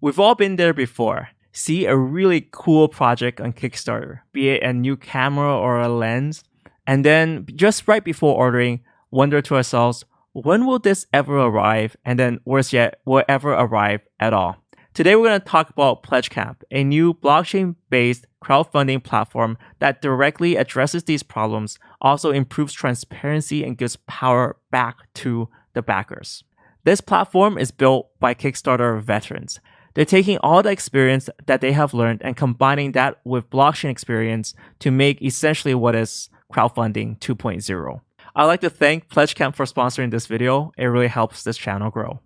We've all been there before. See a really cool project on Kickstarter, be it a new camera or a lens, and then just right before ordering, wonder to ourselves, when will this ever arrive? And then worse yet, will it ever arrive at all? Today we're going to talk about Pledgecamp, a new blockchain-based crowdfunding platform that directly addresses these problems, also improves transparency and gives power back to the backers. This platform is built by Kickstarter veterans. They're taking all the experience that they have learned and combining that with blockchain experience to make essentially what is crowdfunding 2.0. I'd like to thank Pledgecamp for sponsoring this video. It really helps this channel grow.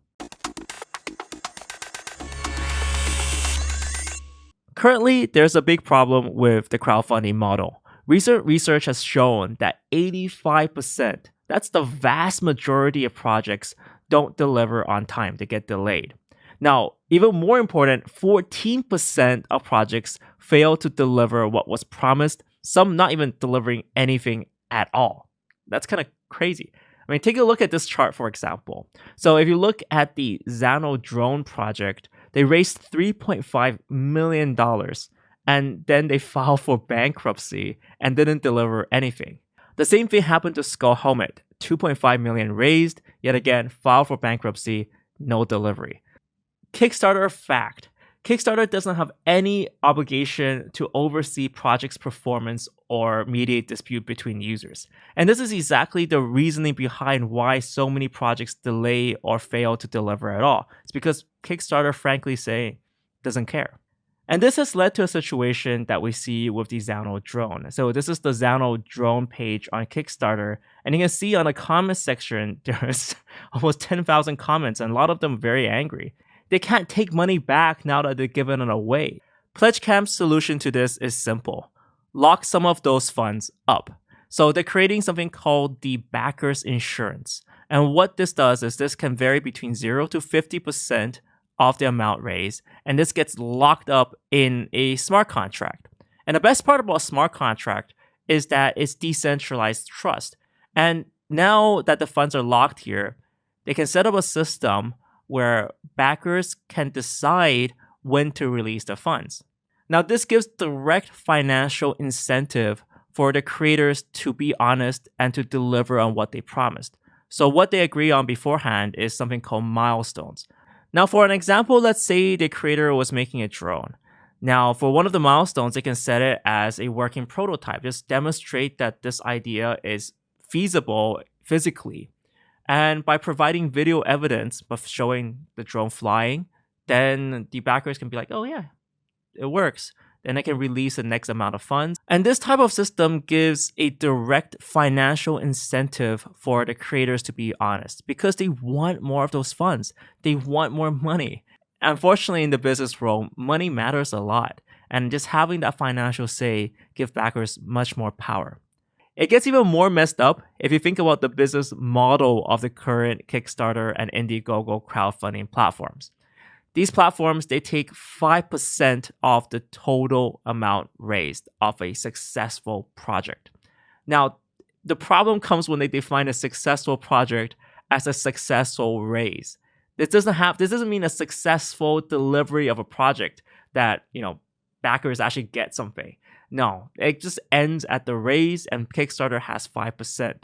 Currently, there's a big problem with the crowdfunding model. Recent research has shown that 85%, that's the vast majority of projects, don't deliver on time. They get delayed. Now, even more important, 14% of projects fail to deliver what was promised, some not even delivering anything at all. That's kind of crazy. I mean, take a look at this chart, for example. So if you look at the Xano drone project, they raised $3.5 million and then they filed for bankruptcy and didn't deliver anything. The same thing happened to Skull Helmet, $2.5 million raised, yet again, filed for bankruptcy, no delivery. Kickstarter fact. Kickstarter doesn't have any obligation to oversee project's performance or mediate dispute between users. And this is exactly the reasoning behind why so many projects delay or fail to deliver at all. It's because Kickstarter, frankly saying, doesn't care. And this has led to a situation that we see with the Xano drone. So this is the Xano drone page on Kickstarter. And you can see on the comment section, there's almost 10,000 comments and a lot of them very angry. They can't take money back now that they've given it away. Pledgecamp's solution to this is simple. Lock some of those funds up. So they're creating something called the Backers Insurance. And what this does is this can vary between 0 to 50% of the amount raised. And this gets locked up in a smart contract. And the best part about a smart contract is that it's decentralized trust. And now that the funds are locked here, they can set up a system where backers can decide when to release the funds. Now, this gives direct financial incentive for the creators to be honest and to deliver on what they promised. So what they agree on beforehand is something called milestones. Now, for an example, let's say the creator was making a drone. Now, for one of the milestones, they can set it as a working prototype. Just demonstrate that this idea is feasible physically. And by providing video evidence of showing the drone flying, then the backers can be like, oh yeah, it works. Then they can release the next amount of funds. And this type of system gives a direct financial incentive for the creators to be honest because they want more of those funds. They want more money. Unfortunately, in the business world, money matters a lot. And just having that financial say gives backers much more power. It gets even more messed up if you think about the business model of the current Kickstarter and Indiegogo crowdfunding platforms. These platforms, they take 5% of the total amount raised of a successful project. Now, the problem comes when they define a successful project as a successful raise. This doesn't mean a successful delivery of a project that, backers actually get something. No, it just ends at the raise and Kickstarter has 5%.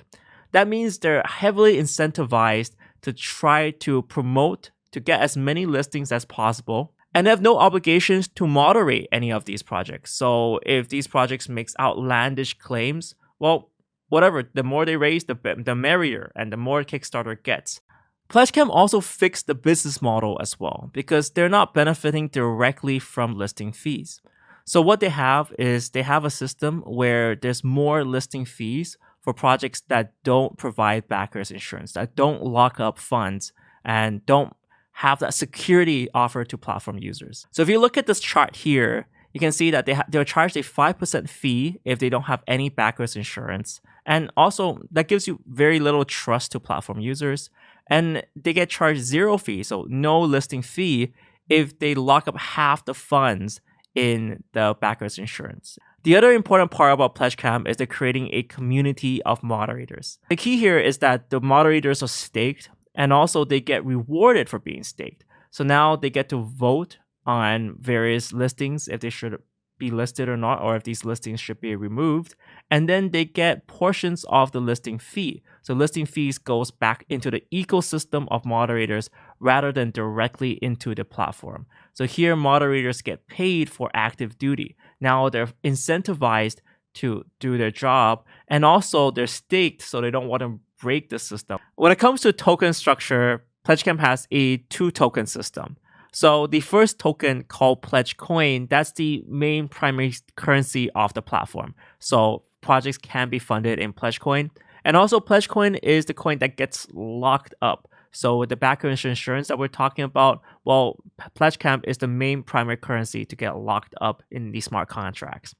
That means they're heavily incentivized to try to promote, to get as many listings as possible, and they have no obligations to moderate any of these projects. So if these projects makes outlandish claims, well, whatever, the more they raise, the merrier, and the more Kickstarter gets. Pledgecamp also fixed the business model as well, because they're not benefiting directly from listing fees. So what they have is they have a system where there's more listing fees for projects that don't provide backers insurance, that don't lock up funds, and don't have that security offered to platform users. So if you look at this chart here, you can see that they're charged a 5% fee if they don't have any backers insurance. And also, that gives you very little trust to platform users. And they get charged 0 fee, so no listing fee, if they lock up half the funds in the backers insurance. The other important part about Pledgecamp is they're creating a community of moderators. The key here is that the moderators are staked and also they get rewarded for being staked. So now they get to vote on various listings, if they should be listed or not, or if these listings should be removed. And then they get portions of the listing fee. So listing fees goes back into the ecosystem of moderators rather than directly into the platform. So here moderators get paid for active duty. Now they're incentivized to do their job, and also they're staked so they don't want to break the system. When it comes to token structure, Pledgecamp has a 2-token system. So the first token, called Pledge Coin, that's the main primary currency of the platform. So projects can be funded in Pledge Coin. And also Pledge Coin is the coin that gets locked up. So with the backers insurance that we're talking about, well, Pledgecamp is the main primary currency to get locked up in the smart contracts.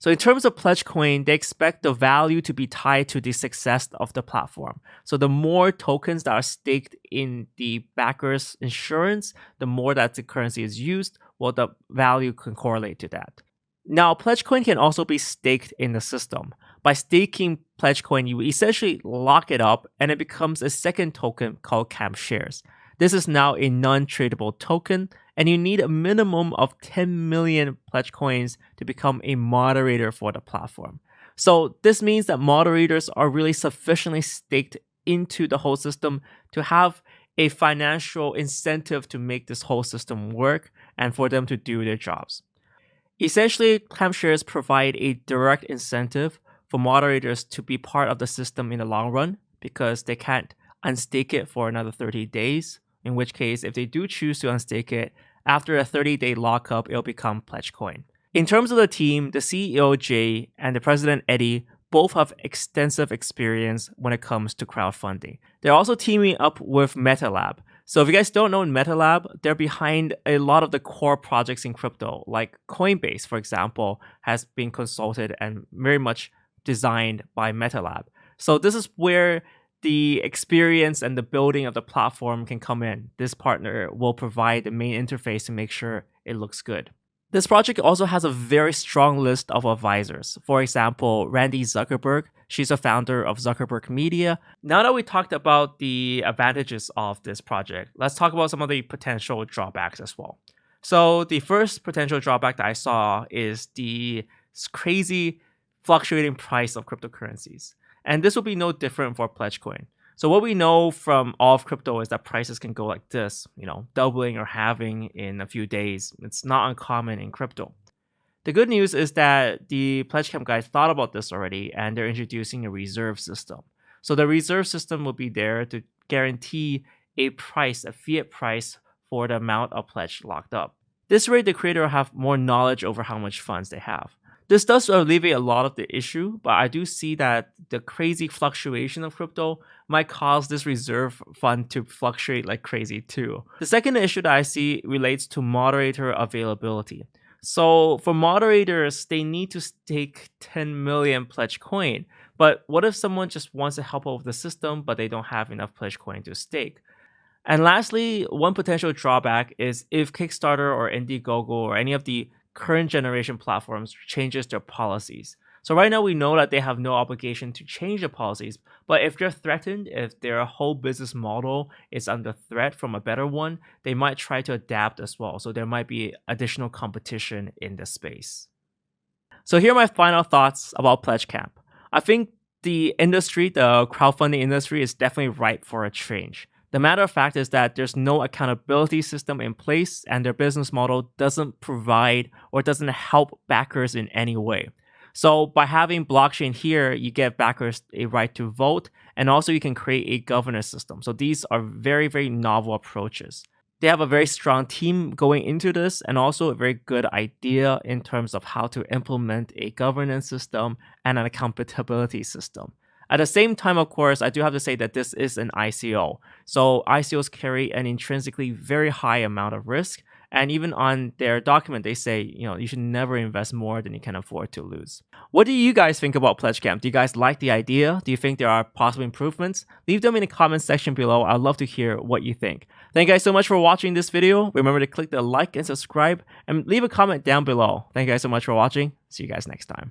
So in terms of Pledge Coin, they expect the value to be tied to the success of the platform. So the more tokens that are staked in the backer's insurance, the more that the currency is used, well, the value can correlate to that. Now, Pledge Coin can also be staked in the system. By staking Pledge Coin, you essentially lock it up and it becomes a second token called Camp Shares. This is now a non-tradable token, and you need a minimum of 10 million Pledge Coins to become a moderator for the platform. So this means that moderators are really sufficiently staked into the whole system to have a financial incentive to make this whole system work and for them to do their jobs. Essentially, Camp Shares provide a direct incentive for moderators to be part of the system in the long run because they can't unstake it for another 30 days. In which case, if they do choose to unstake it, after a 30-day lockup, it'll become Pledge Coin. In terms of the team, the CEO Jay and the president Eddie both have extensive experience when it comes to crowdfunding. They're also teaming up with MetaLab. So if you guys don't know MetaLab, they're behind a lot of the core projects in crypto, like Coinbase, for example, has been consulted and very much designed by MetaLab. So this is where the experience and the building of the platform can come in. This partner will provide the main interface to make sure it looks good. This project also has a very strong list of advisors. For example, Randy Zuckerberg. She's a founder of Zuckerberg Media. Now that we talked about the advantages of this project, let's talk about some of the potential drawbacks as well. So the first potential drawback that I saw is the crazy fluctuating price of cryptocurrencies. And this will be no different for Pledge Coin. So what we know from all of crypto is that prices can go like this, doubling or halving in a few days. It's not uncommon in crypto. The good news is that the Pledgecamp guys thought about this already, and they're introducing a reserve system. So the reserve system will be there to guarantee a price, a fiat price for the amount of pledge locked up. This way, the creator will have more knowledge over how much funds they have. This does alleviate a lot of the issue, but I do see that the crazy fluctuation of crypto might cause this reserve fund to fluctuate like crazy too. The second issue that I see relates to moderator availability. So for moderators, they need to stake 10 million Pledge Coin. But what if someone just wants to help out with the system, but they don't have enough Pledge Coin to stake? And lastly, one potential drawback is if Kickstarter or Indiegogo or any of the current generation platforms changes their policies. So right now we know that they have no obligation to change the policies, but if they're threatened, if their whole business model is under threat from a better one, they might try to adapt as well. So there might be additional competition in the space. So here are my final thoughts about Pledgecamp. I think the industry, the crowdfunding industry, is definitely ripe for a change. The matter of fact is that there's no accountability system in place, and their business model doesn't provide or doesn't help backers in any way. So by having blockchain here, you give backers a right to vote, and also you can create a governance system. So these are very, very novel approaches. They have a very strong team going into this, and also a very good idea in terms of how to implement a governance system and an accountability system. At the same time, of course, I do have to say that this is an ICO. So ICOs carry an intrinsically very high amount of risk. And even on their document, they say, you should never invest more than you can afford to lose. What do you guys think about Pledgecamp? Do you guys like the idea? Do you think there are possible improvements? Leave them in the comment section below. I'd love to hear what you think. Thank you guys so much for watching this video. Remember to click the like and subscribe and leave a comment down below. Thank you guys so much for watching. See you guys next time.